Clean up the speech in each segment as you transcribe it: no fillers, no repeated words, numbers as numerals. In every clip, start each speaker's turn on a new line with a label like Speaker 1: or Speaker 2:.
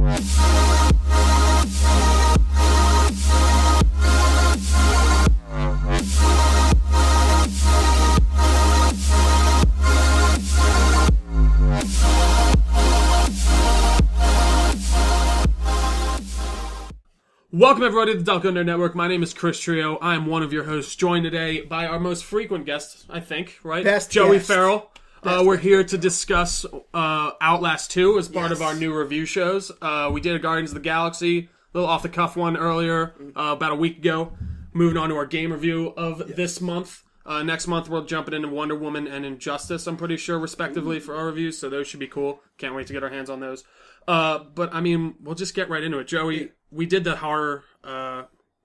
Speaker 1: Welcome everybody to the Delco Nerd Network. My name is Chris Trio. I am one of your hosts, joined today by our most frequent guest, I think, right?
Speaker 2: Best
Speaker 1: Joey
Speaker 2: guest.
Speaker 1: Farrell. We're here to discuss Outlast 2 as part of our new review shows. We did a Guardians of the Galaxy, a little off-the-cuff one earlier, about a week ago. Moving on to our game review of this month. Next month, we're jumping into Wonder Woman and Injustice, I'm pretty sure, respectively, for our reviews, so those should be cool. Can't wait to get our hands on those. But, I mean, we'll just get right into it. Joey, we did the horror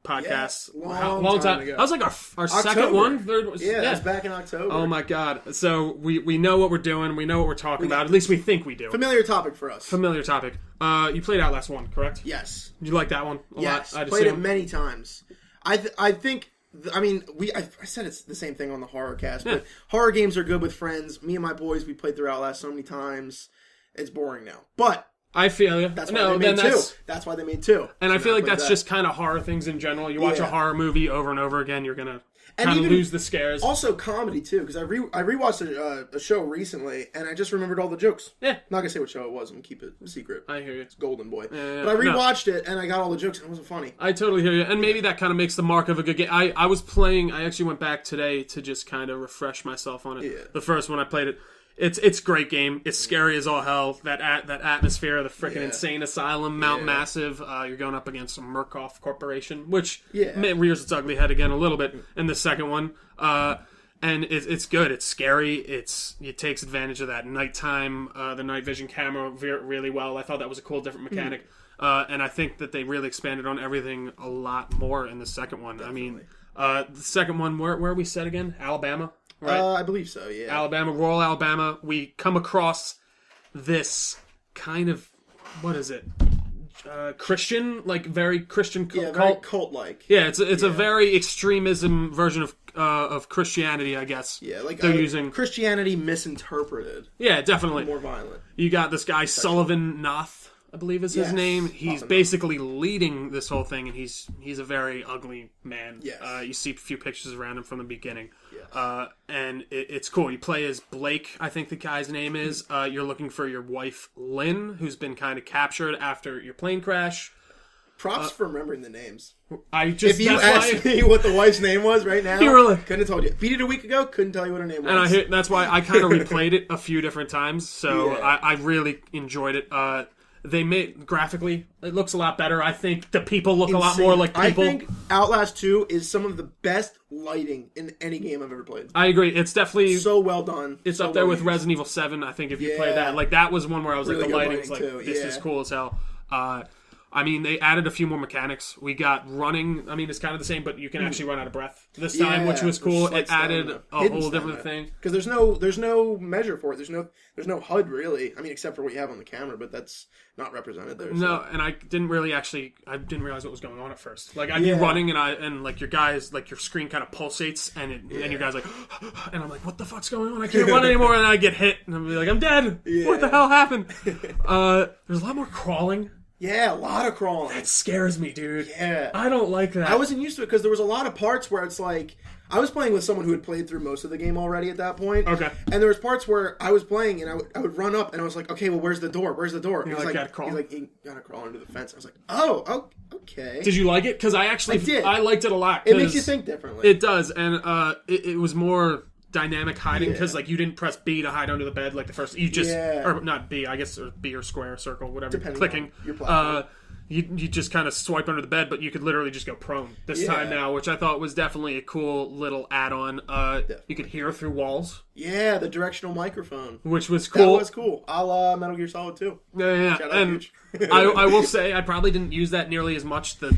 Speaker 1: podcast long time ago. That was like our second one? Third one?
Speaker 2: Yeah, that was back in October.
Speaker 1: Oh, my God. So, we know what we're doing. We know what we're talking about. At least we think we do.
Speaker 2: Familiar topic for us.
Speaker 1: Familiar topic. You played Outlast 1, correct?
Speaker 2: Yes.
Speaker 1: You like that one a lot?
Speaker 2: Yes, played it many times. I think... I mean, I said it's the same thing on the horror cast, but horror games are good with friends. Me and my boys, we played through Outlast so many times. It's boring now. But
Speaker 1: I feel you.
Speaker 2: That's why they made two. That's why they made two.
Speaker 1: And I feel like that's just kind of horror things in general. You watch a horror movie over and over again, you're going to kind of lose the scares.
Speaker 2: Also comedy, too, because I rewatched a show recently, and I just remembered all the jokes. Yeah. I'm not going to say what show it was. I'm going to keep it a secret.
Speaker 1: I hear you.
Speaker 2: It's Golden Boy.
Speaker 1: Yeah.
Speaker 2: But I rewatched it, and I got all the jokes, and it wasn't funny.
Speaker 1: I totally hear you. And maybe that kind of makes the mark of a good game. I was playing, I actually went back today to just kind of refresh myself on it. Yeah. The first one I played it. It's a great game. It's scary as all hell. That atmosphere, the freaking insane asylum, Mount Massive. You're going up against some Murkoff Corporation, which rears its ugly head again a little bit in the second one. And it's good. It's scary. It takes advantage of that nighttime, the night vision camera really well. I thought that was a cool, different mechanic. And I think that they really expanded on everything a lot more in the second one. Definitely. I mean, the second one, where are we set again? Alabama? Right?
Speaker 2: I believe so, yeah.
Speaker 1: Alabama, rural Alabama. We come across this kind of, what is it? Christian, like very Christian cult.
Speaker 2: Very cult-like.
Speaker 1: Yeah, it's a very extremism version of Christianity, I guess.
Speaker 2: Yeah, like
Speaker 1: they're using
Speaker 2: Christianity misinterpreted.
Speaker 1: Yeah, definitely.
Speaker 2: More violent.
Speaker 1: You got this guy Sullivan Noth, I believe is his name. He's basically leading this whole thing, and he's a very ugly man.
Speaker 2: Yes.
Speaker 1: You see a few pictures around him from the beginning.
Speaker 2: Yes.
Speaker 1: And it's cool. You play as Blake, I think the guy's name is. You're looking for your wife, Lynn, who's been kind of captured after your plane crash.
Speaker 2: Props for remembering the names.
Speaker 1: If
Speaker 2: you asked me what the wife's name was right now, couldn't have told you. Beat it a week ago, couldn't tell you what her name was.
Speaker 1: And that's why I kind of replayed it a few different times, so I really enjoyed it. They made graphically, it looks a lot better. I think the people look a lot more like people.
Speaker 2: I think Outlast 2 is some of the best lighting in any game I've ever played.
Speaker 1: I agree. It's definitely
Speaker 2: so well done.
Speaker 1: It's up there with Resident Evil 7. I think if you play that, like that was one where I was really like, the lighting was like, this is cool as hell. I mean, they added a few more mechanics. We got running. I mean, it's kind of the same, but you can actually run out of breath this time, which was cool. It added a whole different thing
Speaker 2: because there's no measure for it. There's no HUD really. I mean, except for what you have on the camera, but that's not represented there.
Speaker 1: No, and I didn't realize what was going on at first. Like I'd be running and like your guys, like your screen kind of pulsates and your guys like, and I'm like, what the fuck's going on? I can't run anymore, and I get hit, and I'm like, I'm dead. Yeah. What the hell happened? There's a lot more crawling.
Speaker 2: Yeah, a lot of crawling.
Speaker 1: That scares me, dude.
Speaker 2: Yeah.
Speaker 1: I don't like that.
Speaker 2: I wasn't used to it because there was a lot of parts where it's like... I was playing with someone who had played through most of the game already at that point.
Speaker 1: Okay.
Speaker 2: And there was parts where I was playing and I would run up and I was like, okay, well, where's the door? Where's the door?
Speaker 1: And he's like, crawl.
Speaker 2: He's like, you gotta crawl under the fence. I was like, oh, okay.
Speaker 1: Did you like it? Because I did. I liked it a lot.
Speaker 2: It makes you think differently.
Speaker 1: It does. And it was more... dynamic hiding because like you didn't press B to hide under the bed like the first you just or not B I guess or B or square circle whatever depending clicking on your platform. You just kind of swipe under the bed, but you could literally just go prone this time now, which I thought was definitely a cool little add-on. You could hear through walls.
Speaker 2: Yeah, the directional microphone,
Speaker 1: which was cool.
Speaker 2: That was cool. A la Metal Gear Solid 2.
Speaker 1: Yeah. And I will say I probably didn't use that nearly as much the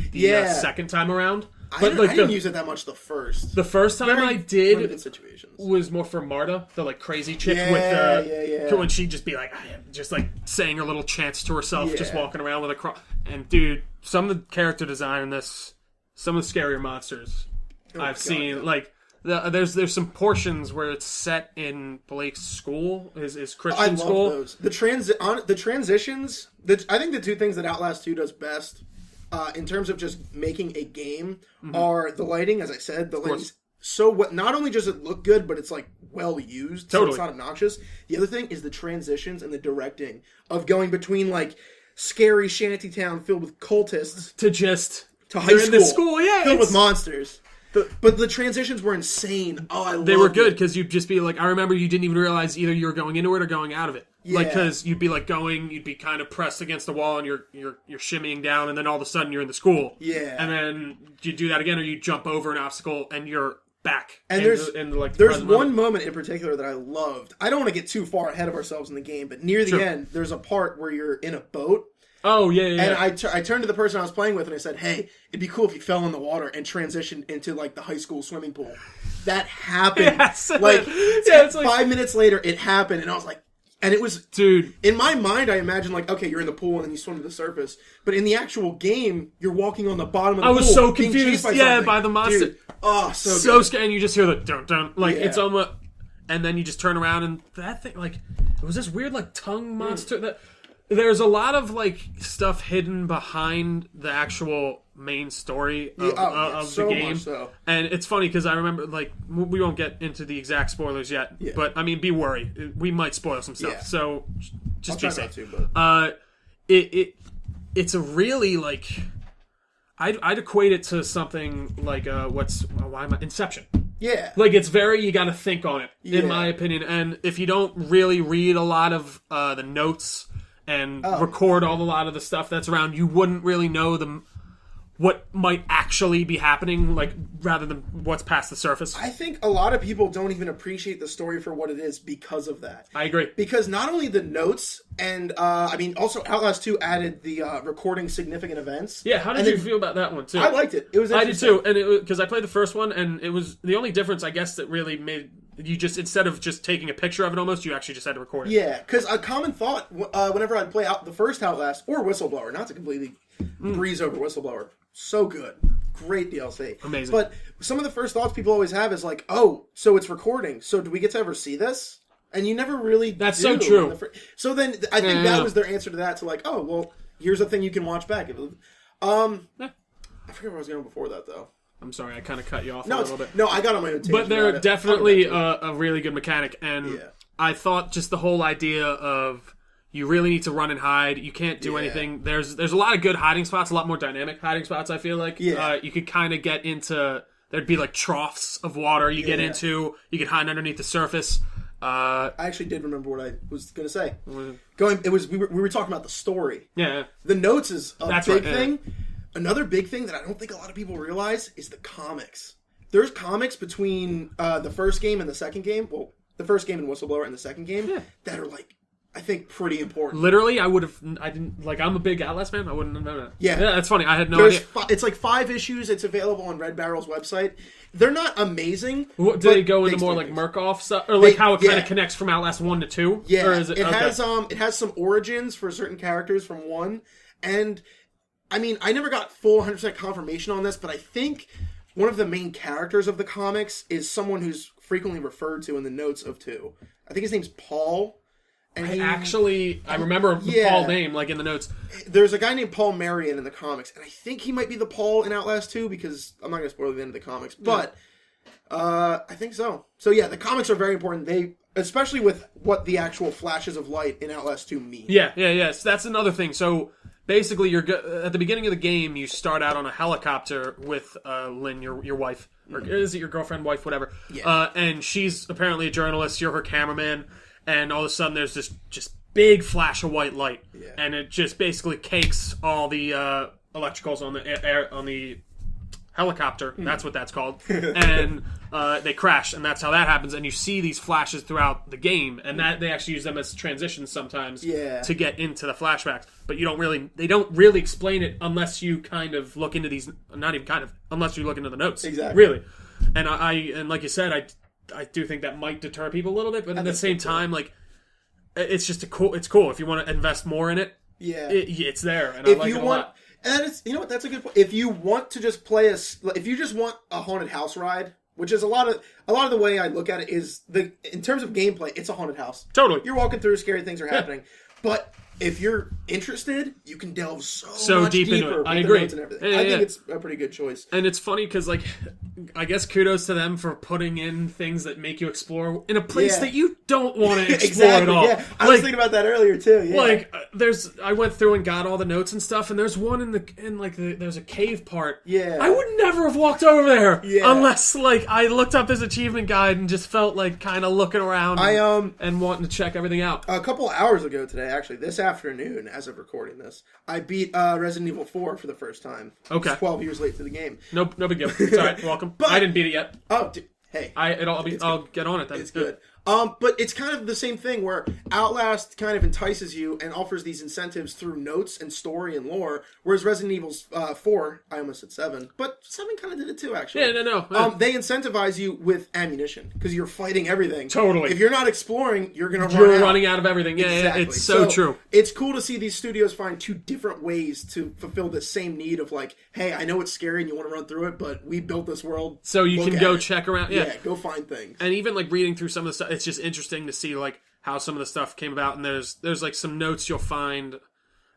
Speaker 1: second time around.
Speaker 2: But I didn't use it that much the first.
Speaker 1: The first time I did
Speaker 2: limited situations.
Speaker 1: Was more for Marta, the like crazy chick with when she'd just be like, I am just like saying her little chants to herself, just walking around with a and dude, some of the character design in this, some of the scarier monsters I've seen, like There's some portions where it's set in Blake's school, his Christian school.
Speaker 2: I love those. The transitions. I think the two things that Outlast 2 does best, in terms of just making a game, are the lighting. As I said, the lighting's so what. Not only does it look good, but it's like well used.
Speaker 1: Totally,
Speaker 2: so it's not obnoxious. The other thing is the transitions and the directing of going between like scary shantytown filled with cultists
Speaker 1: to
Speaker 2: high school,
Speaker 1: in the school,
Speaker 2: filled with monsters. But the transitions were insane. Oh, I love
Speaker 1: They were good because you'd just be like, I remember you didn't even realize either you were going into it or going out of it.
Speaker 2: Yeah.
Speaker 1: Like, because you'd be like you'd be kind of pressed against the wall and you're shimmying down, and then all of a sudden you're in the school.
Speaker 2: Yeah.
Speaker 1: And then you do that again, or you jump over an obstacle and you're back.
Speaker 2: And there's one moment in particular that I loved. I don't want to get too far ahead of ourselves in the game, but near the end, there's a part where you're in a boat.
Speaker 1: Oh, yeah.
Speaker 2: And I turned to the person I was playing with and I said, hey, it'd be cool if you fell in the water and transitioned into, like, the high school swimming pool. That happened.
Speaker 1: Yes.
Speaker 2: Like,
Speaker 1: it's like
Speaker 2: 5 minutes later, it happened. And I was like, and it was...
Speaker 1: Dude.
Speaker 2: In my mind, I imagined, like, okay, you're in the pool and then you swim to the surface. But in the actual game, you're walking on the bottom of the pool.
Speaker 1: I was so confused. By the monster.
Speaker 2: Dude, oh,
Speaker 1: so scary. And you just hear the dun-dun. Like, it's almost... And then you just turn around and that thing, like... It was this weird, like, tongue monster that... There's a lot of, like, stuff hidden behind the actual main story of the game.
Speaker 2: Much so.
Speaker 1: And it's funny because I remember, like, we won't get into the exact spoilers yet. Yeah. But, I mean, be worried. We might spoil some stuff. Yeah. So, just be safe. It's a really, like... I'd equate it to something like, Inception.
Speaker 2: Yeah.
Speaker 1: Like, it's very, you gotta think on it, in my opinion. And if you don't really read a lot of the notes... and record a lot of the stuff that's around, you wouldn't really know what might actually be happening, like, rather than what's past the surface.
Speaker 2: I think a lot of people don't even appreciate the story for what it is because of that.
Speaker 1: I agree.
Speaker 2: Because not only the notes, and, also Outlast 2 added the recording significant events.
Speaker 1: Yeah, how did you feel about that one, too?
Speaker 2: I liked it. It was interesting.
Speaker 1: I did, too, and because I played the first one, and it was the only difference, I guess, that really made... You just, instead of just taking a picture of it almost, you actually just had to record it.
Speaker 2: Yeah, because a common thought, whenever I'd play out the first Outlast, or Whistleblower, not to completely breeze over Whistleblower, so good. Great DLC.
Speaker 1: Amazing.
Speaker 2: But some of the first thoughts people always have is like, oh, so it's recording, so do we get to ever see this? And you never really
Speaker 1: That's so true.
Speaker 2: So then, I think that was their answer to that, to like, oh, well, here's a thing you can watch back. I forget where I was going before that, though.
Speaker 1: I'm sorry, I kind of cut you off a little bit.
Speaker 2: No, I got on my own tangent.
Speaker 1: But they're definitely a really good mechanic, and I thought just the whole idea of you really need to run and hide. You can't do anything. There's a lot of good hiding spots, a lot more dynamic hiding spots, I feel like.
Speaker 2: Yeah.
Speaker 1: You could kind of get into... There'd be like troughs of water you get into. You could hide underneath the surface.
Speaker 2: I actually did remember what I was going to say. We were talking about the story.
Speaker 1: Yeah.
Speaker 2: The notes is a big thing.
Speaker 1: Yeah.
Speaker 2: Another big thing that I don't think a lot of people realize is the comics. There's comics between the first game and the second game. Well, the first game in Whistleblower and the second game that are, like, I think pretty important.
Speaker 1: Literally, I'm a big Outlast fan. I wouldn't have known that.
Speaker 2: Yeah,
Speaker 1: that's funny. I had no idea.
Speaker 2: It's like 5 issues. It's available on Red Barrel's website. They're not amazing.
Speaker 1: Do they go into more like Murkoff stuff, or like how it kind of connects from Outlast 1 to 2?
Speaker 2: Yeah,
Speaker 1: or is it
Speaker 2: has some origins for certain characters from 1, and I mean, I never got full 100% confirmation on this, but I think one of the main characters of the comics is someone who's frequently referred to in the notes of 2. I think his name's Paul. And
Speaker 1: I remember the Paul name, like, in the notes.
Speaker 2: There's a guy named Paul Marion in the comics, and I think he might be the Paul in Outlast 2, because I'm not going to spoil the end of the comics, but I think so. So yeah, the comics are very important. Especially with what the actual flashes of light in Outlast 2 mean.
Speaker 1: Yeah. So that's another thing. So basically, at the beginning of the game, you start out on a helicopter with Lynn, your wife. Or is it your girlfriend, wife, whatever?
Speaker 2: Yeah.
Speaker 1: And she's apparently a journalist. You're her cameraman. And all of a sudden, there's this just big flash of white light.
Speaker 2: Yeah.
Speaker 1: And it just basically cakes all the electricals on the helicopter. That's what that's called. And they crash, and that's how that happens. And you see these flashes throughout the game, and that they actually use them as transitions sometimes to get into the flashbacks. But they don't really explain it unless you kind of look into these. Not even kind of, unless you look into the notes.
Speaker 2: Exactly.
Speaker 1: Really. And like you said, I do think that might deter people a little bit, but at the same time, like, it's just it's cool if you want to invest more in it.
Speaker 2: Yeah,
Speaker 1: it's there, and I like it a lot.
Speaker 2: And it's, you know what? That's a good point. If you want to just if you just want a haunted house ride, which is a lot of the way I look at it is in terms of gameplay, it's a haunted house.
Speaker 1: Totally.
Speaker 2: You're walking through, scary things are happening. But if you're interested, you can delve so much
Speaker 1: deeper into it. I agree.
Speaker 2: And everything. I think it's a pretty good choice.
Speaker 1: And it's funny because, like, I guess kudos to them for putting in things that make you explore in a place that you don't want to explore at all.
Speaker 2: Yeah, I was thinking about that earlier too. Yeah.
Speaker 1: Like, I went through and got all the notes and stuff, and there's one there's a cave part.
Speaker 2: Yeah,
Speaker 1: I would never have walked over there unless like I looked up this achievement guide and just felt like kind of looking around and wanting to check everything out.
Speaker 2: A couple hours ago today, actually, this afternoon, as of recording this, I beat Resident Evil 4 for the first time.
Speaker 1: Okay,
Speaker 2: 12 years late to the game.
Speaker 1: No big deal. It's all right. Welcome. But, I didn't beat it yet.
Speaker 2: Oh, dude, hey,
Speaker 1: I'll get on it then.
Speaker 2: It's good. But it's kind of the same thing where Outlast kind of entices you and offers these incentives through notes and story and lore, whereas Resident Evil 4, I almost said 7, but 7 kind of did it too, actually.
Speaker 1: Yeah, no.
Speaker 2: They incentivize you with ammunition because you're fighting everything.
Speaker 1: Totally.
Speaker 2: If you're not exploring, you're going to
Speaker 1: run out. You're running out of everything. Yeah,
Speaker 2: exactly.
Speaker 1: It's so true.
Speaker 2: It's cool to see these studios find two different ways to fulfill the same need of like, hey, I know it's scary and you want to run through it, but we built this world.
Speaker 1: So you can go check around. Yeah,
Speaker 2: go find things.
Speaker 1: And even like reading through some of the stuff, it's just interesting to see like how some of the stuff came about, and there's like some notes you'll find.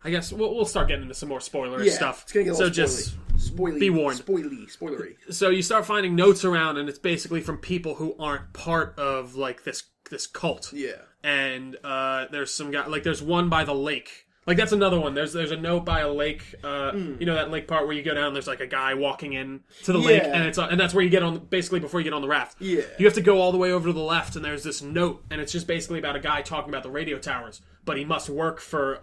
Speaker 1: I guess we'll start getting into some more spoiler stuff.
Speaker 2: It's gonna get a little
Speaker 1: just
Speaker 2: spoilery.
Speaker 1: Be warned.
Speaker 2: Spoilery.
Speaker 1: So you start finding notes around, and it's basically from people who aren't part of like this cult.
Speaker 2: Yeah.
Speaker 1: And there's some guy like there's one by the lake. Like that's another one. There's a note by a lake. You know that lake part where you go down. There's like a guy walking in to the lake, and that's where you get on. Basically, before you get on the raft, you have to go all the way over to the left, and there's this note, and it's just basically about a guy talking about the radio towers. But he must work for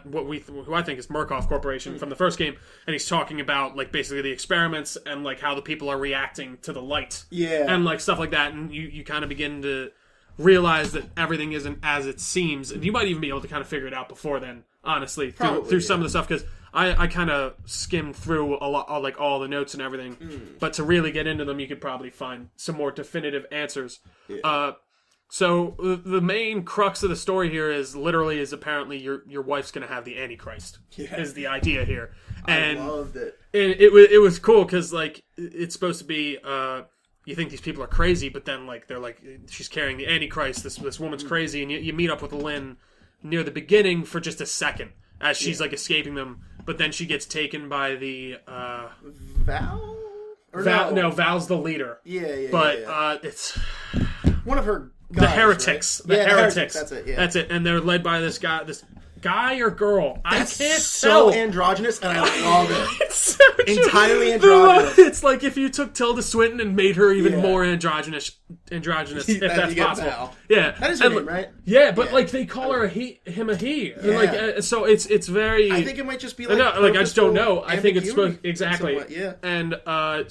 Speaker 1: who I think is Murkoff Corporation from the first game, and he's talking about like basically the experiments and like how the people are reacting to the light, and like stuff like that, and you kind of begin to realize that everything isn't as it seems, and you might even be able to kind of figure it out before then. Honestly, through some of the stuff, because I kind of skimmed through a lot, like all the notes and everything. But to really get into them, you could probably find some more definitive answers. Yeah. So the main crux of the story here is apparently your wife's going to have the Antichrist. Yeah. Is the idea here, and
Speaker 2: I loved it.
Speaker 1: And it was cool because like it's supposed to be. You think these people are crazy, but then like they're like she's carrying the Antichrist. This woman's crazy, and you meet up with Lynn near the beginning for just a second as she's like escaping them, but then she gets taken by the
Speaker 2: Val?
Speaker 1: No, Val's the leader.
Speaker 2: Yeah.
Speaker 1: But it's
Speaker 2: one of her guys,
Speaker 1: the heretics.
Speaker 2: Right?
Speaker 1: The heretics.
Speaker 2: That's it. Yeah.
Speaker 1: That's it. And they're led by this guy or girl.
Speaker 2: That's
Speaker 1: I can't
Speaker 2: so
Speaker 1: tell.
Speaker 2: Androgynous, and I love it.
Speaker 1: It's so
Speaker 2: entirely androgynous.
Speaker 1: It's like if you took Tilda Swinton and made her even more androgynous, if that's possible. Val. Yeah,
Speaker 2: that is her name, right?
Speaker 1: Yeah, but like they call her him a he. Yeah. Like so it's very.
Speaker 2: I think it might just be like.
Speaker 1: No, like I just don't know. I think it's supposed exactly.
Speaker 2: Somewhat, yeah.
Speaker 1: And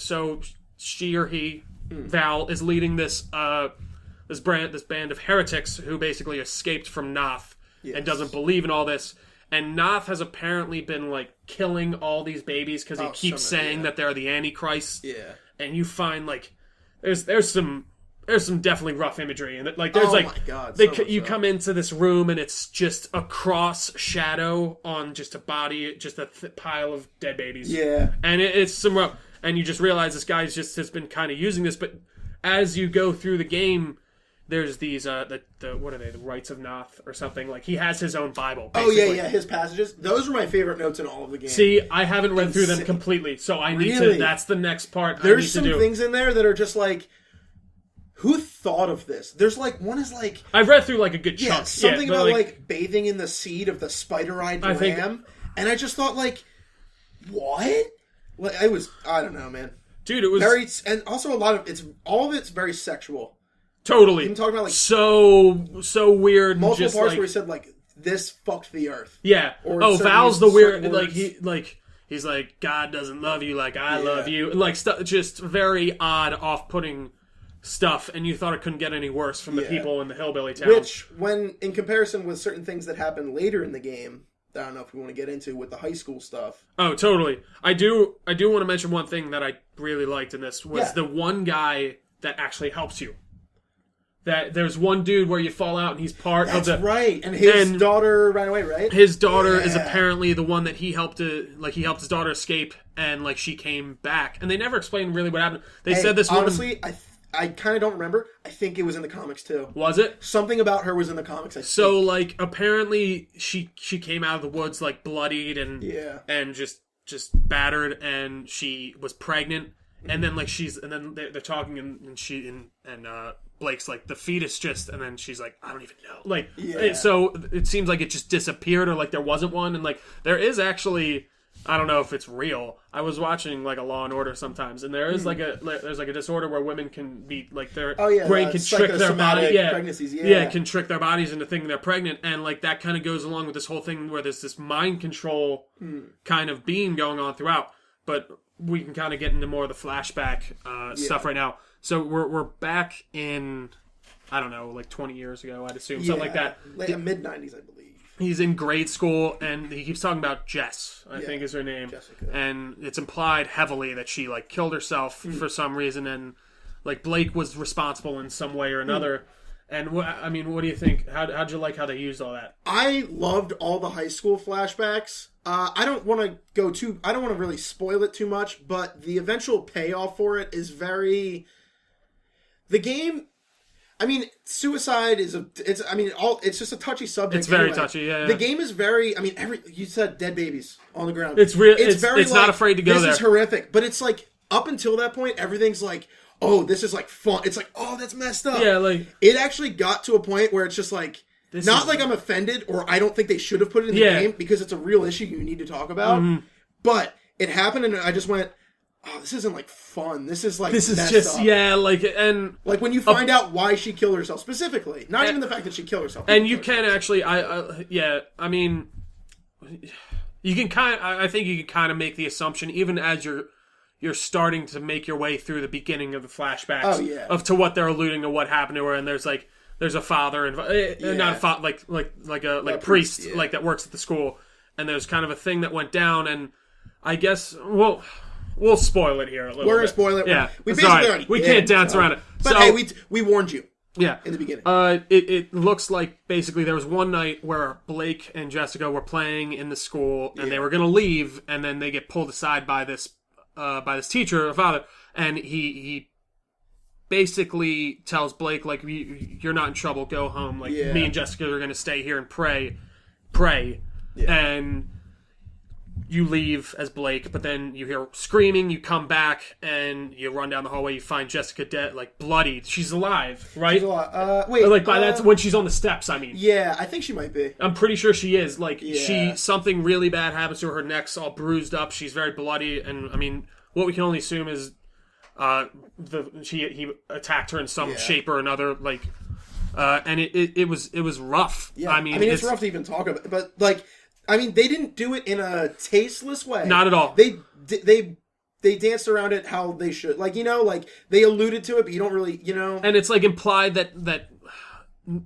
Speaker 1: so she or he, Val, is leading this band of heretics who basically escaped from Noth. Yes. And doesn't believe in all this. And Noth has apparently been like killing all these babies because he keeps saying that they're the Antichrist.
Speaker 2: Yeah.
Speaker 1: And you find like there's some definitely rough imagery, and like there's my God, you come into this room and it's just a cross shadow on just a body, just a pile of dead babies.
Speaker 2: Yeah.
Speaker 1: And it's some rough, and you just realize this guy's just has been kind of using this, but as you go through the game. There's these the what are they, the Rites of Noth or something, like he has his own Bible basically.
Speaker 2: Oh yeah his passages, those are my favorite notes in all of the game.
Speaker 1: See, I haven't read through them completely, so I need to, that's the next part
Speaker 2: there's some things in there that are just like, who thought of this? There's like, one is like,
Speaker 1: I've read through like a good chunk,
Speaker 2: something about like bathing in the seed of the spider-eyed lamb, and I just thought like, what? Like I don't know, man,
Speaker 1: dude, it was
Speaker 2: very, and also all of it's very sexual.
Speaker 1: Totally.
Speaker 2: I'm talking about like
Speaker 1: so weird.
Speaker 2: Multiple parts where he said like this fucked the earth.
Speaker 1: Yeah. Val's the weird he's like God doesn't love you like I love you, and like stuff, just very odd, off-putting stuff. And you thought it couldn't get any worse from the people in the hillbilly town.
Speaker 2: Which, when in comparison with certain things that happen later in the game, I don't know if we want to get into with the high school stuff.
Speaker 1: Oh, totally. I do want to mention one thing that I really liked in this was the one guy that actually helps you. That there's one dude where you fall out and he's part of the...
Speaker 2: That's right. And his daughter ran away, right?
Speaker 1: His daughter is apparently the one that he helped helped his daughter escape, and like she came back. And they never explained really what happened. They said this woman...
Speaker 2: Honestly, I kind of don't remember. I think it was in the comics too.
Speaker 1: Was it?
Speaker 2: Something about her was in the comics.
Speaker 1: So like apparently she came out of the woods like bloodied and just battered, and she was pregnant, and then like they're talking and Blake's like, the fetus just, and then she's like, I don't even know. Like so it seems like it just disappeared, or like there wasn't one, and like there is actually, I don't know if it's real. I was watching like a Law and Order sometimes, and there is there's a disorder where women can be like their brain can trick their body,
Speaker 2: pregnancies,
Speaker 1: can trick their bodies into thinking they're pregnant, and like that kind of goes along with this whole thing where there's this mind control kind of being going on throughout. But we can kind of get into more of the flashback stuff right now. So we're back in, I don't know, like 20 years ago, I'd assume, something like that.
Speaker 2: Mid-90s, I believe.
Speaker 1: He's in grade school, and he keeps talking about Jess, I think is her name.
Speaker 2: Jessica.
Speaker 1: And it's implied heavily that she, like, killed herself for some reason, and, like, Blake was responsible in some way or another. And, what do you think? How'd you like how they used all that?
Speaker 2: I loved all the high school flashbacks. I don't want to really spoil it too much, but the eventual payoff for it is very... The game... I mean, suicide is it's just a touchy subject.
Speaker 1: It's very touchy, yeah.
Speaker 2: The game is very, you said dead babies on the ground.
Speaker 1: It's real. It's very it's not afraid to go there.
Speaker 2: This is horrific, but it's like, up until that point, everything's like, oh, this is like fun. It's like, oh, that's messed up.
Speaker 1: Yeah, like...
Speaker 2: It actually got to a point where it's just like, I'm offended, or I don't think they should have put it in the game, because it's a real issue you need to talk about. But it happened, and I just went... Oh, this isn't like fun. This is just up.
Speaker 1: And
Speaker 2: like when you find out why she killed herself specifically, not even the fact that she killed herself.
Speaker 1: And you can actually, you can I think you can kind of make the assumption, even as you're starting to make your way through the beginning of the flashbacks of to what they're alluding to, what happened to her, and there's a father and not a father, like a priest like that works at the school, and there's kind of a thing that went down, and I guess we'll spoil it here a little bit.
Speaker 2: We're going to spoil it.
Speaker 1: Yeah.
Speaker 2: We
Speaker 1: can't dance around it.
Speaker 2: But hey, we warned you.
Speaker 1: Yeah.
Speaker 2: In the beginning.
Speaker 1: It looks like basically there was one night where Blake and Jessica were playing in the school, and they were going to leave, and then they get pulled aside by this teacher, or father, and he basically tells Blake, like, you're not in trouble, go home. Like, me and Jessica are going to stay here and pray. Yeah. And... You leave as Blake, but then you hear screaming, you come back, and you run down the hallway, you find Jessica dead, like, bloodied. She's alive, right? She's
Speaker 2: alive.
Speaker 1: That's when she's on the steps, I mean.
Speaker 2: Yeah, I think she might be.
Speaker 1: I'm pretty sure she is. Like, something really bad happens to her. Her neck's all bruised up. She's very bloody, and, I mean, what we can only assume is he attacked her in some shape or another, like, and it was rough.
Speaker 2: Yeah. I mean, it's rough to even talk about, but, like... I mean, they didn't do it in a tasteless way.
Speaker 1: Not at all.
Speaker 2: They danced around it how they should. Like, they alluded to it, but you don't really,
Speaker 1: And it's, like, implied that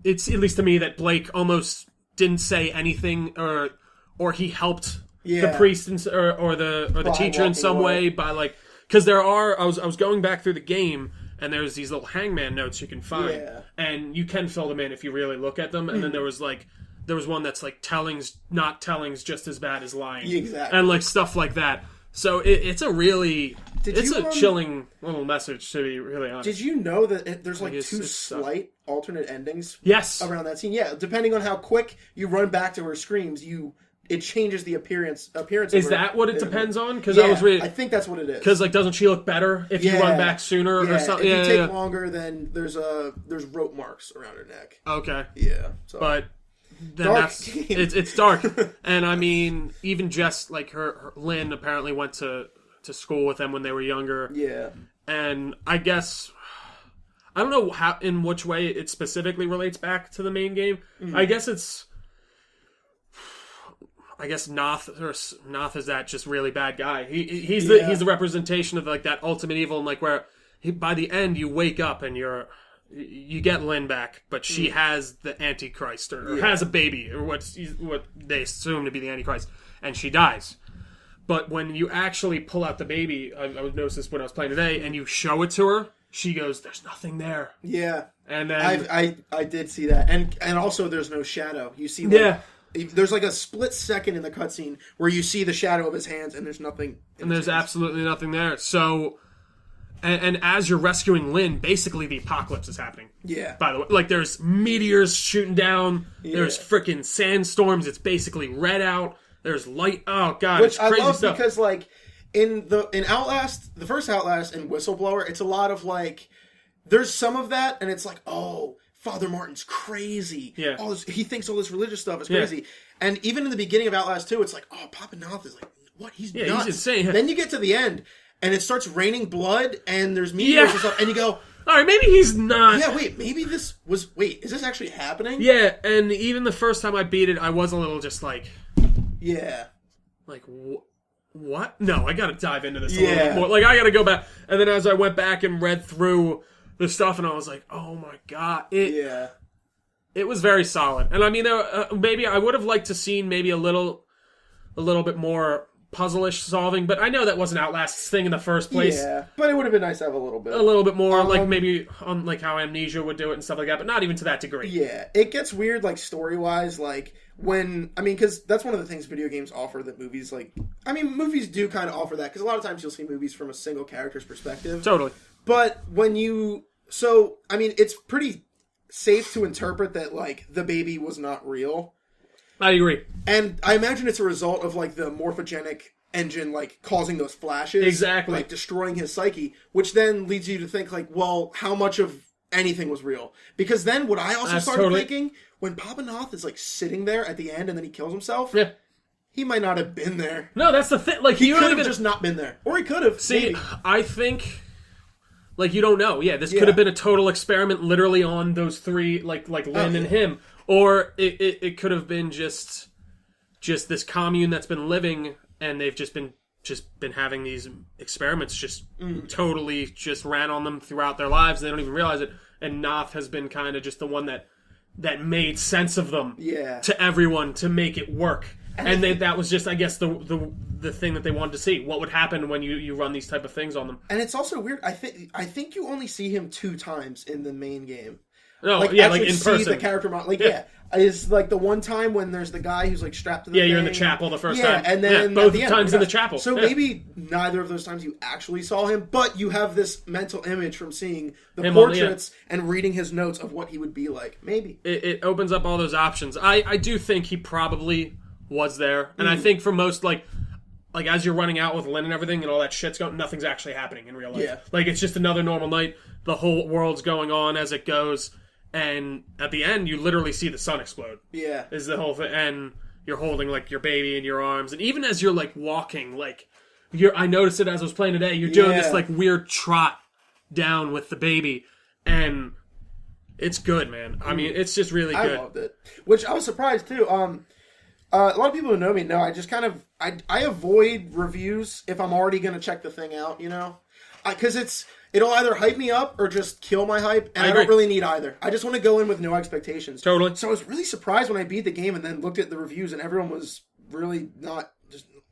Speaker 1: it's, at least to me, that Blake almost didn't say anything, or he helped the priest or the teacher in some way by, like... Because I was going back through the game, and there's these little hangman notes you can find. And you can fill them in if you really look at them. And then there was one that's like not telling's just as bad as lying.
Speaker 2: Exactly.
Speaker 1: And like stuff like that. So it's a really... It's a chilling little message, to be really honest.
Speaker 2: Did you know that there's like two slight alternate endings around that scene? Yeah, depending on how quick you run back to her screams, it changes the appearance of her.
Speaker 1: Is that what it depends on? Because I was reading...
Speaker 2: I think that's what it is.
Speaker 1: Because like, doesn't she look better if you run back sooner or something?
Speaker 2: If you take longer, then there's rope marks around her neck.
Speaker 1: Okay.
Speaker 2: Yeah. So.
Speaker 1: But... Then it's dark. And I mean, even Jess, like her Lynn apparently went to school with them when they were younger.
Speaker 2: Yeah. And
Speaker 1: I guess I don't know in which way it specifically relates back to the main game. Mm-hmm. I guess Noth is that just really bad guy. He's the representation of like that ultimate evil, and like where by the end you wake up and you get Lynn back, but she has the Antichrist, or has a baby, or what they assume to be the Antichrist, and she dies. But when you actually pull out the baby, I noticed this when I was playing today, and you show it to her, she goes, "There's nothing there."
Speaker 2: Yeah,
Speaker 1: and then
Speaker 2: I did see that, and also there's no shadow. You see, there's like a split second in the cutscene where you see the shadow of his hands, and there's nothing.
Speaker 1: And there's absolutely nothing there. So. and as you're rescuing Lynn, basically the apocalypse is happening.
Speaker 2: Yeah.
Speaker 1: By the way, like there's meteors shooting down. Yeah. There's freaking sandstorms. It's basically red out. There's light. Oh god,
Speaker 2: which
Speaker 1: it's crazy
Speaker 2: I love
Speaker 1: stuff.
Speaker 2: Because like in Outlast, the first Outlast and Whistleblower, it's a lot of like there's some of that, and it's like, oh, Father Martin's crazy.
Speaker 1: Yeah.
Speaker 2: He thinks all this religious stuff is crazy. Yeah. And even in the beginning of Outlast 2, it's like, oh, Papa Noth is like, what? He's nuts.
Speaker 1: He's insane.
Speaker 2: Then you get to the end, and it starts raining blood, and there's meteors and stuff, and you go,
Speaker 1: all right, maybe he's not.
Speaker 2: Yeah, wait, maybe this was... Wait, is this actually happening?
Speaker 1: Yeah, and even the first time I beat it, I was a little just like...
Speaker 2: Yeah.
Speaker 1: Like, what? No, I gotta dive into this a little bit more. Like, I gotta go back. And then as I went back and read through the stuff, and I was like, oh my god. It was very solid. And I mean, maybe I would have liked to seen maybe a little bit more puzzle-ish solving, but I know that wasn't Outlast's thing in the first place.
Speaker 2: Yeah, but it would have been nice to have a little bit
Speaker 1: more, like maybe on like how Amnesia would do it and stuff like that, but not even to that degree.
Speaker 2: Yeah, it gets weird, like story-wise, like because that's one of the things video games offer that movies movies do kind of offer that, because a lot of times you'll see movies from a single character's perspective.
Speaker 1: Totally.
Speaker 2: But it's pretty safe to interpret that like the baby was not real.
Speaker 1: I agree.
Speaker 2: And I imagine it's a result of, like, the morphogenic engine, like, causing those flashes.
Speaker 1: Exactly.
Speaker 2: Like, destroying his psyche. Which then leads you to think, like, well, how much of anything was real? Because then what I also started thinking, when Papa Noth is, like, sitting there at the end and then he kills himself, he might not have been there.
Speaker 1: No, that's the thing. Like,
Speaker 2: he could have just not been there. Or he could have.
Speaker 1: See,
Speaker 2: maybe.
Speaker 1: I think... Like, you don't know. Yeah, this could have been a total experiment literally on those three, like Lynn and him. Or it could have been just this commune that's been living, and they've just been having these experiments totally just ran on them throughout their lives. They don't even realize it. And Noth has been kind of just the one that made sense of them to everyone to make it work. And that was just, I guess, the thing that they wanted to see. What would happen when you run these type of things on them?
Speaker 2: And it's also weird. I think you only see him 2 times in the main game.
Speaker 1: No, like in person.
Speaker 2: The character model. Is like the one time when there's the guy who's like strapped to the thing.
Speaker 1: You're in the chapel the first time.
Speaker 2: And then
Speaker 1: both times in the chapel.
Speaker 2: So maybe neither of those times you actually saw him, but you have this mental image from seeing the portraits and reading his notes of what he would be like. Maybe.
Speaker 1: It opens up all those options. I do think he probably was there. And I think for most, like as you're running out with Lynn and everything and all that shit's going, nothing's actually happening in real life.
Speaker 2: Yeah.
Speaker 1: Like, it's just another normal night. The whole world's going on as it goes. And at the end, you literally see the sun explode.
Speaker 2: Yeah.
Speaker 1: Is the whole thing. And you're holding, like, your baby in your arms. And even as you're, like, walking, like, I noticed it as I was playing today. You're doing this, like, weird trot down with the baby. And it's good, man. I mean, it's just really good.
Speaker 2: I loved it. Which I was surprised, too. A lot of people who know me know I just kind of... I avoid reviews if I'm already going to check the thing out, you know? Because it'll either hype me up or just kill my hype, and I don't really need either. I just want to go in with no expectations.
Speaker 1: Totally.
Speaker 2: So I was really surprised when I beat the game and then looked at the reviews, and everyone was really not...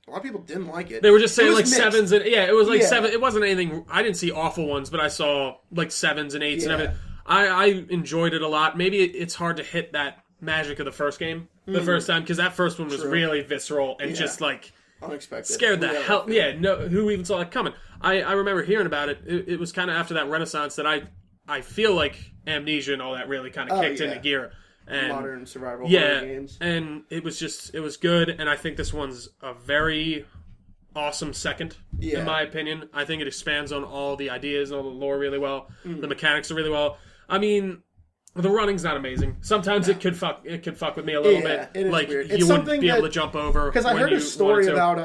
Speaker 2: A lot of people didn't like it.
Speaker 1: They were just saying like mixed. 7s and... Yeah, it was like 7... It wasn't anything... I didn't see awful ones, but I saw like 7s and 8s and everything. I enjoyed it a lot. Maybe it's hard to hit that magic of the first game the first time, because that first one was really visceral and just like...
Speaker 2: Unexpected.
Speaker 1: Scared the hell... Yeah, no, who even saw it coming? I remember hearing about it. It was kind of after that renaissance that I feel like Amnesia and all that really kind of kicked into gear. And,
Speaker 2: modern survival horror games.
Speaker 1: And it was good, and I think this one's a very awesome second, in my opinion. I think it expands on all the ideas and all the lore really well. The mechanics are really well. I mean... The running's not amazing. Sometimes it could fuck with me a little bit.
Speaker 2: It is
Speaker 1: like
Speaker 2: weird.
Speaker 1: You wouldn't be able to jump over.
Speaker 2: Because I heard a story about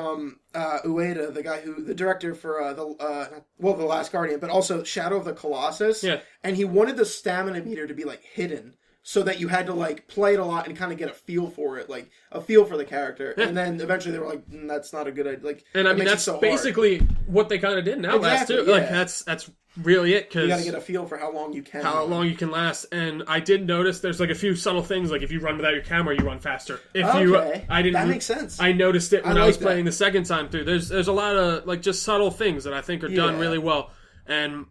Speaker 2: Ueda, the director for the Last Guardian, but also Shadow of the Colossus.
Speaker 1: Yeah.
Speaker 2: And he wanted the stamina meter to be like hidden, so that you had to like play it a lot and kind of get a feel for it, like a feel for the character. Yeah. And then eventually they were like, that's not a good idea. Like,
Speaker 1: and I mean that's basically what they kind of did in Outlast too.
Speaker 2: Yeah.
Speaker 1: Like that's really it, because
Speaker 2: you got to get a feel for how long you can
Speaker 1: last. And I did notice there's like a few subtle things, like if you run without your camera, you run faster.
Speaker 2: That makes sense.
Speaker 1: I noticed it when I was playing the second time through. There's a lot of like just subtle things that I think are done really well, and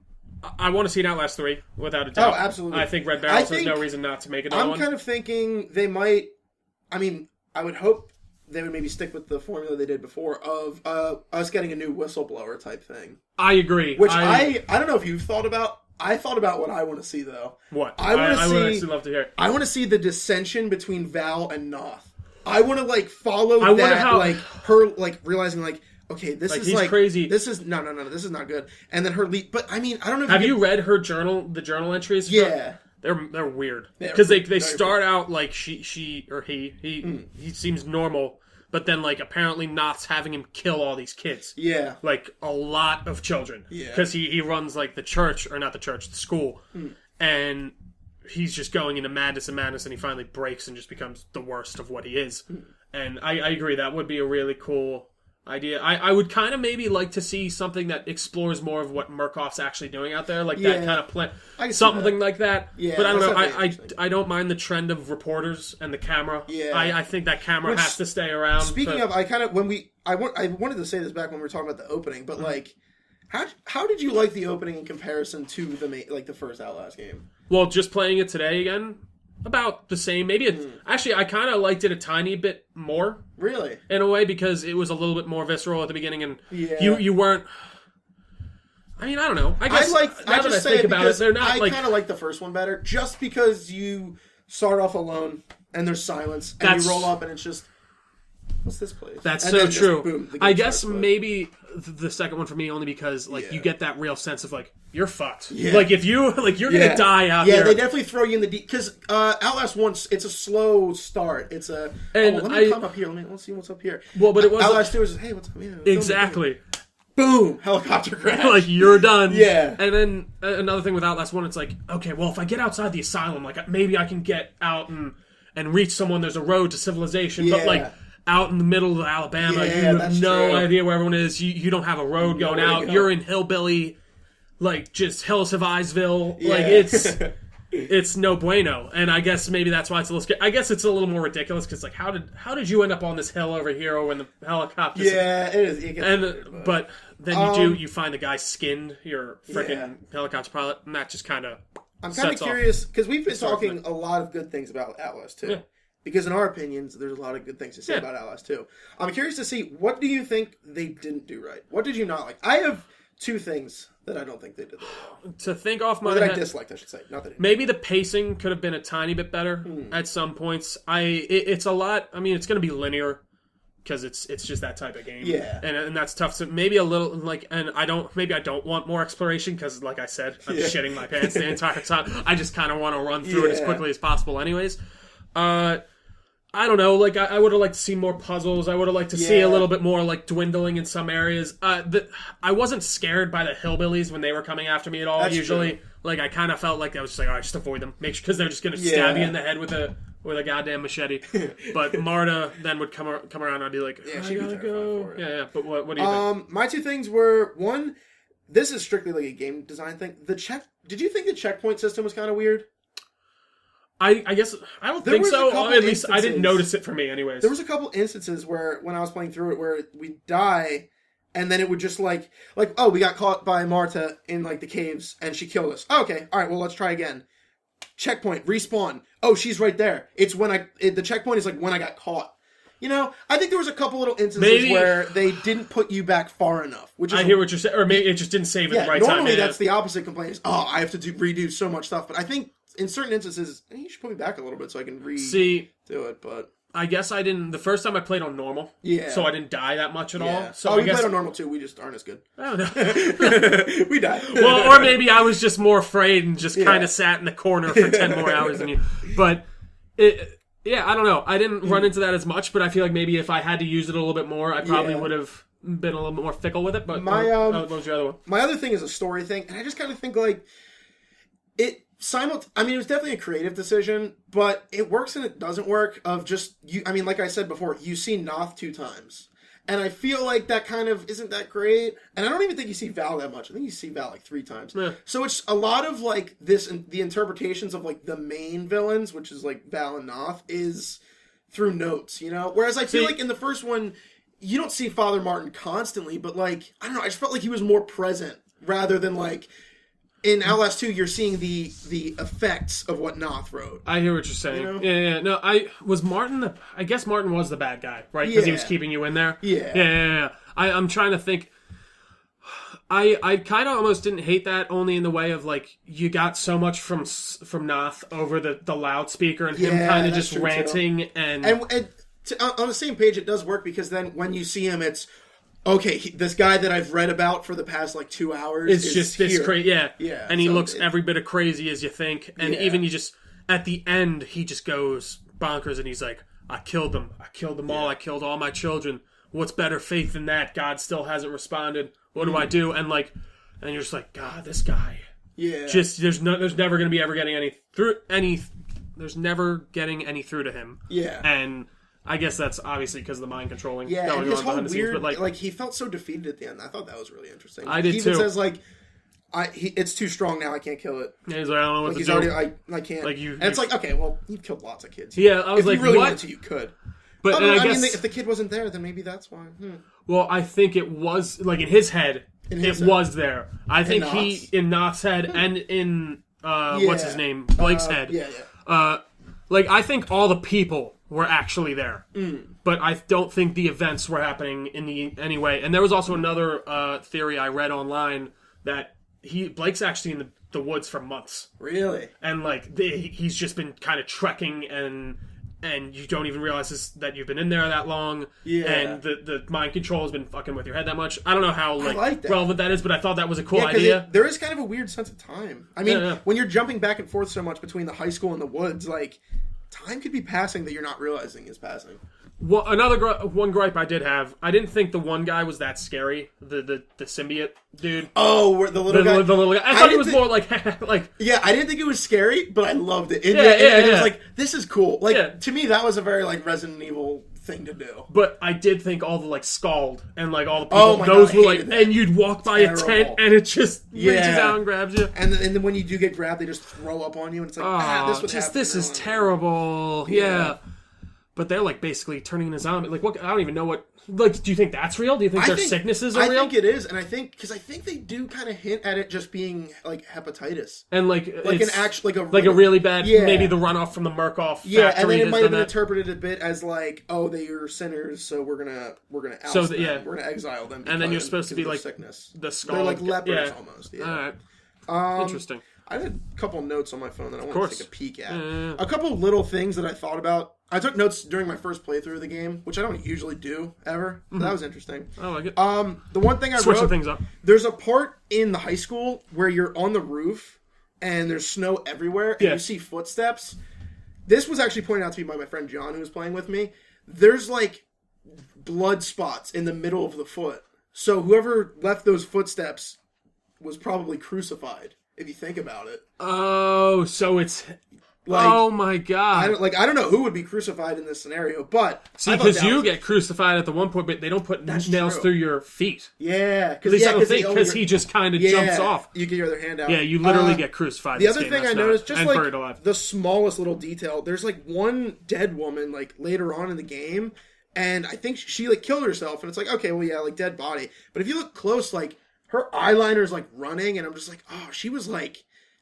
Speaker 1: I want to see an Outlast 3 without a doubt.
Speaker 2: Oh, absolutely.
Speaker 1: I think Red Barrels has no reason not to make another one.
Speaker 2: I'm kind of thinking they might. I mean, I would hope they would maybe stick with the formula they did before of us getting a new whistleblower type thing.
Speaker 1: I agree.
Speaker 2: Which I don't know if you've thought about. I thought about what I want to see though.
Speaker 1: What? I would actually love to hear it.
Speaker 2: I want to see the dissension between Val and Noth. I want to like follow that, like her like realizing like, okay, this is like
Speaker 1: crazy.
Speaker 2: This is no, this is not good. And then her lead. But I mean, I don't know. If
Speaker 1: Have you read her journal? The journal entries?
Speaker 2: Yeah.
Speaker 1: They're weird because they start out like she or he seems normal, but then like apparently Noth's having him kill all these kids.
Speaker 2: Yeah,
Speaker 1: like a lot of children. Yeah, because he runs like the church or not the church, the school, and he's just going into madness, and he finally breaks and just becomes the worst of what he is. And I agree that would be a really cool idea. I would kind of maybe like to see something that explores more of what Murkoff's actually doing out there, like that kind of plan, something like that. Yeah, but I don't know. I don't mind the trend of reporters and the camera. Yeah, I think that camera has to stay around.
Speaker 2: Speaking of, I kind of I wanted to say this back when we were talking about the opening, but like, how did you like the opening in comparison to the first Outlast game?
Speaker 1: Well, just playing it today again. About the same. Maybe actually, I kind of liked it a tiny bit more.
Speaker 2: Really?
Speaker 1: In a way, because it was a little bit more visceral at the beginning, and you weren't. I mean, I don't know. I guess I think about it, they're not.
Speaker 2: I kind of like the first one better, just because you start off alone and there's silence, and you roll up and it's just, what's this place?
Speaker 1: That's so true. Boom, I guess maybe the second one for me only because you get that real sense of like. You're fucked. Yeah. Like if you you're gonna die out here.
Speaker 2: Yeah, they definitely throw you in the deep because Outlast once it's a slow start. It's a let me come up here. Let's see what's up here.
Speaker 1: Well, but it was
Speaker 2: Outlast 2 is hey, what's up? Yeah,
Speaker 1: exactly.
Speaker 2: Boom, helicopter crash.
Speaker 1: Like you're done.
Speaker 2: Yeah.
Speaker 1: And then another thing with Outlast 1, it's like okay, well if I get outside the asylum, like maybe I can get out and reach someone. There's a road to civilization, but like. Out in the middle of Alabama, you have no idea where everyone is. You don't have a road going out. You're in hillbilly. Like, just Hills of Eyesville. Yeah. Like, it's no bueno. And I guess maybe that's why it's a little scary. I guess it's a little more ridiculous, because, like, how did you end up on this hill over here when the helicopter...
Speaker 2: Yeah, it is. It gets weird,
Speaker 1: but then you find the guy skinned, your freaking helicopter pilot, and that just kind of
Speaker 2: I'm kind of curious, because we've been talking a lot of good things about Outlast, too. Yeah. Because in our opinions, there's a lot of good things to say about Outlast 2. I'm curious to see, what do you think they didn't do right? What did you not like? I have two things that I don't think they did well.
Speaker 1: To think off my head...
Speaker 2: that I disliked, I should say. Not that
Speaker 1: maybe the pacing could have been a tiny bit better at some points. It's a lot... I mean, it's going to be linear, because it's just that type of game.
Speaker 2: Yeah.
Speaker 1: And that's tough. So maybe a little, like... And I don't want more exploration, because, like I said, I'm shitting my pants the entire time. I just kind of want to run through it as quickly as possible anyways. I don't know, like, I would have liked to see more puzzles. I would have liked to see a little bit more, like, dwindling in some areas. I wasn't scared by the hillbillies when they were coming after me at all, usually. True. Like, I kind of felt like I was just like, all right, just avoid them. Make sure, because they're just going to stab you in the head with a goddamn machete. But Marta then would come around and I'd be like, I gotta go. Yeah, but what do you think?
Speaker 2: My two things were, one, this is strictly like a game design thing. Did you think the checkpoint system was kind of weird?
Speaker 1: I guess I don't think so. At least I didn't notice it for me, anyways.
Speaker 2: There was a couple instances where when I was playing through it, where we'd die, and then it would just like oh, we got caught by Marta in like the caves, and she killed us. Oh, okay, all right, well let's try again. Checkpoint, respawn. Oh, she's right there. It's when the checkpoint is like when I got caught. You know, I think there was a couple little instances where they didn't put you back far enough. Which is,
Speaker 1: I hear what you're saying, or maybe it just didn't save it the right time.
Speaker 2: Normally that's the opposite complaint. Is, oh, I have to redo so much stuff, but I think. In certain instances, you should put me back a little bit so I can do it, but...
Speaker 1: I guess I didn't... The first time I played on normal, so I didn't die that much at all. So
Speaker 2: we played on normal too, we just aren't as good.
Speaker 1: I don't know.
Speaker 2: We died.
Speaker 1: Well, or maybe I was just more afraid and just kind of sat in the corner for 10 more hours than you. But, I don't know. I didn't run into that as much, but I feel like maybe if I had to use it a little bit more, I probably would have been a little bit more fickle with it. But what was your other one?
Speaker 2: My other thing is a story thing, and I just kind of think, like, it was definitely a creative decision, but it works and it doesn't work. Of just you, I mean, like I said before, you see Noth 2 times, and I feel like that kind of isn't that great. And I don't even think you see Val that much. I think you see Val like 3 times. Yeah. So it's a lot of like this, and the interpretations of like the main villains, which is like Val and Noth, is through notes. You know, whereas I feel like in the first one, you don't see Father Martin constantly, but like I don't know, I just felt like he was more present rather than like. in Outlast 2, you're seeing the effects of what Noth wrote.
Speaker 1: I hear what you're saying.
Speaker 2: You know?
Speaker 1: Yeah. No, I guess Martin was the bad guy, right? Because he was keeping you in there. Yeah. I'm trying to think. I kind of almost didn't hate that, only in the way of, like, you got so much from Noth over the loudspeaker and him kind of just ranting. And
Speaker 2: on the same page, it does work, because then when you see him, it's, okay, this guy that I've read about for the past, like, 2 hours
Speaker 1: is just this crazy. Yeah. And he looks every bit of crazy as you think. And even at the end, he just goes bonkers, and he's like, I killed them. I killed them all. I killed all my children. What's better faith than that? God still hasn't responded. What do I do? And you're just like, God, this guy.
Speaker 2: Yeah.
Speaker 1: Just there's never going to be ever getting there's never getting any through to him.
Speaker 2: Yeah.
Speaker 1: And I guess that's obviously because of the mind controlling.
Speaker 2: Yeah.
Speaker 1: Going
Speaker 2: And his
Speaker 1: on
Speaker 2: whole
Speaker 1: behind the scenes,
Speaker 2: weird,
Speaker 1: but
Speaker 2: he felt so defeated at the end. I thought that was really interesting.
Speaker 1: I did
Speaker 2: he even
Speaker 1: too.
Speaker 2: says it's too strong now. I can't kill it.
Speaker 1: Yeah, he's like, I don't know what to do.
Speaker 2: Already, I can't. And it's like, okay, well, you've killed lots of kids.
Speaker 1: Yeah, I was
Speaker 2: if
Speaker 1: like,
Speaker 2: you really
Speaker 1: what?
Speaker 2: wanted to, you could.
Speaker 1: But
Speaker 2: I
Speaker 1: guess,
Speaker 2: mean, if the kid wasn't there, then maybe that's why.
Speaker 1: Well, I think it was, like, in his head, was there. I think in Noth's head, and in, what's his name? Blake's head. I think all the people were actually there. But I don't think the events were happening in any way. And there was also another theory I read online that Blake's actually in the woods for months.
Speaker 2: Really?
Speaker 1: And, he's just been kind of trekking, and you don't even realize that you've been in there that long. Yeah. And the mind control has been fucking with your head that much. I don't know how relevant that is, but I thought that was a cool idea.
Speaker 2: There is kind of a weird sense of time. I mean, when you're jumping back and forth so much between the high school and the woods, time could be passing that you're not realizing is passing.
Speaker 1: Well, one gripe I did have, I didn't think the one guy was that scary. The symbiote dude.
Speaker 2: Oh, the little guy.
Speaker 1: The little guy. I thought he was more like
Speaker 2: Yeah, I didn't think it was scary, but I loved it. It was like, this is cool. To me, that was a very Resident Evil thing to do.
Speaker 1: But I did think all the Scald and all the people, those were and you'd walk by a tent and it just reaches out and grabs you.
Speaker 2: And then when you do get grabbed, they just throw up on you, and it's like, this would happen.
Speaker 1: This is terrible. Yeah. But they're basically turning into zombie. What? I don't even know what. Do you think that's real? Do you think their sicknesses are real?
Speaker 2: I think it is, and I think they do kind of hint at it just being hepatitis,
Speaker 1: and
Speaker 2: a
Speaker 1: really bad, maybe the runoff from the Murkoff factory.
Speaker 2: Yeah, and then it might have been interpreted a bit as they are sinners, so we're gonna oust them. We're gonna exile them,
Speaker 1: and then you're supposed to be
Speaker 2: sickness.
Speaker 1: The skull.
Speaker 2: They're like lepers almost. Yeah.
Speaker 1: All right. Interesting.
Speaker 2: I had a couple notes on my phone that I want to take a peek at. A couple little things that I thought about. I took notes during my first playthrough of the game, which I don't usually do, ever. Mm-hmm. That was interesting.
Speaker 1: I like it.
Speaker 2: The one thing I
Speaker 1: Switching things up.
Speaker 2: There's a part in the high school where you're on the roof, and there's snow everywhere, and you see footsteps. This was actually pointed out to me by my friend John, who was playing with me. There's, blood spots in the middle of the foot. So whoever left those footsteps was probably crucified, if you think about it.
Speaker 1: Oh, so it's... oh my god!
Speaker 2: I don't know who would be crucified in this scenario, but
Speaker 1: see, because you get crucified at the one point, but they don't put nails through your feet.
Speaker 2: Yeah,
Speaker 1: because he just kind of jumps off.
Speaker 2: You get your other hand out.
Speaker 1: Yeah, you literally get crucified.
Speaker 2: The other thing I noticed, just buried alive. The smallest little detail, there's one dead woman later on in the game, and I think she killed herself, and it's okay, well yeah, dead body. But if you look close, her eyeliner's running, and I'm just oh, she was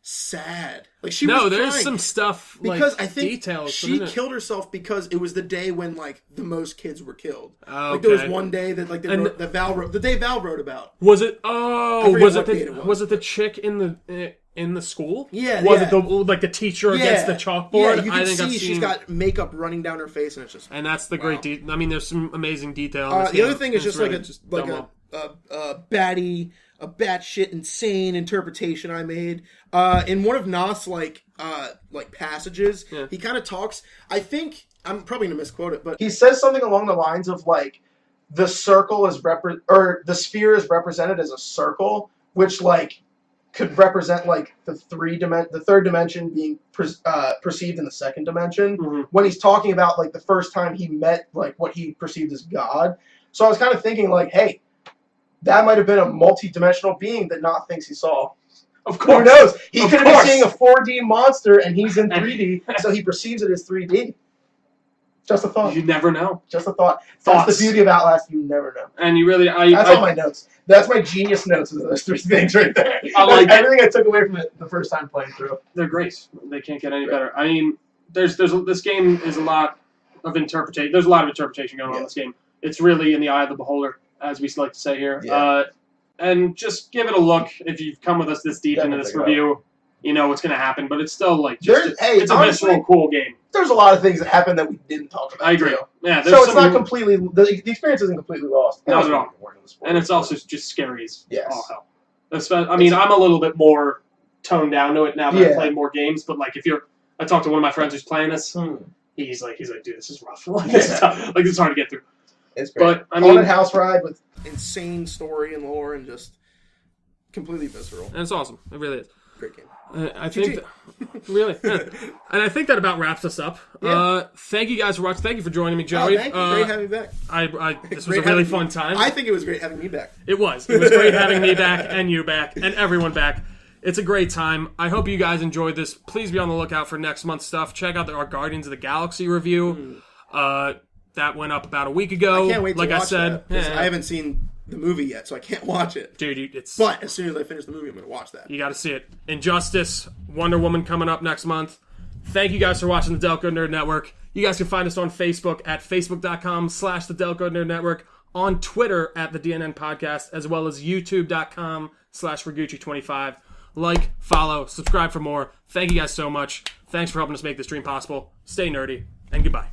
Speaker 2: sad. She was
Speaker 1: there's
Speaker 2: crying.
Speaker 1: some stuff
Speaker 2: because I think
Speaker 1: details
Speaker 2: she killed herself because it was the day when the most kids were killed.
Speaker 1: Oh, okay.
Speaker 2: There was one day that the day Val wrote about.
Speaker 1: Was it? Oh, was it the chick in the school?
Speaker 2: Yeah.
Speaker 1: Was it the teacher against the chalkboard?
Speaker 2: Yeah, you can see she's got makeup running down her face, and it's just.
Speaker 1: And that's the great. I mean, there's some amazing detail.
Speaker 2: The other thing is just a baddie. A batshit insane interpretation I made. In one of Noth's passages, he kind of talks. I think I'm probably gonna misquote it, but he says something along the lines of the circle is the sphere is represented as a circle, which could represent the third dimension being perceived in the second dimension. Mm-hmm. When he's talking about the first time he met what he perceived as God. So I was kind of thinking hey. That might have been a multi-dimensional being that Noth thinks he saw.
Speaker 1: Of course.
Speaker 2: Who knows? He could have been seeing a 4D monster and he's in 3D, so he perceives it as 3D. Just a thought.
Speaker 1: You never know.
Speaker 2: Just a thought.
Speaker 1: Thoughts.
Speaker 2: That's the beauty of Outlast. You never know.
Speaker 1: And you really,
Speaker 2: That's all my notes. That's my genius notes. Is those 3 things right there.
Speaker 1: I like
Speaker 2: everything I took away from it the first time playing through.
Speaker 1: They're great. They can't get any better. I mean, there's this game is a lot of interpretation. There's a lot of interpretation going on in this game. It's really in the eye of the beholder, as we like to say here.
Speaker 2: Yeah.
Speaker 1: And just give it a look. If you've come with us this deep into this review, you know what's going to happen. But it's still like it's a visceral, cool game.
Speaker 2: There's a lot of things that happen that we didn't talk about.
Speaker 1: I agree.
Speaker 2: Too.
Speaker 1: Yeah.
Speaker 2: So it's not completely. The experience isn't completely lost.
Speaker 1: Not at all. And it's also just scary as all
Speaker 2: Yes.
Speaker 1: hell. I mean, I'm a little bit more toned down to it now that I've played more games. But like, I talked to one of my friends who's playing this. He's like, dude, this is rough. This is hard to get through.
Speaker 2: It's great.
Speaker 1: But I mean,
Speaker 2: haunted house ride with insane story and lore and just completely visceral.
Speaker 1: And it's awesome. It really is.
Speaker 2: Great game.
Speaker 1: I think really, and I think that about wraps us up. Yeah. Thank you guys for watching. Thank you for joining me, Joey.
Speaker 2: Thank you. Great having me back.
Speaker 1: This was a really fun time.
Speaker 2: I think it was great having me back.
Speaker 1: It was great having me back and you back and everyone back. It's a great time. I hope you guys enjoyed this. Please be on the lookout for next month's stuff. Check out our Guardians of the Galaxy review. That went up about a week ago.
Speaker 2: I can't wait to watch
Speaker 1: I said,
Speaker 2: that, I haven't seen the movie yet, so I can't watch it.
Speaker 1: Dude,
Speaker 2: But as soon as I finish the movie, I'm going to watch that.
Speaker 1: You got to see it. Injustice, Wonder Woman coming up next month. Thank you guys for watching the Delco Nerd Network. You guys can find us on Facebook at facebook.com/the Delco Nerd Network, on Twitter at the DNN Podcast, as well as youtube.com/Ragucci25. Like, follow, subscribe for more. Thank you guys so much. Thanks for helping us make this dream possible. Stay nerdy, and goodbye.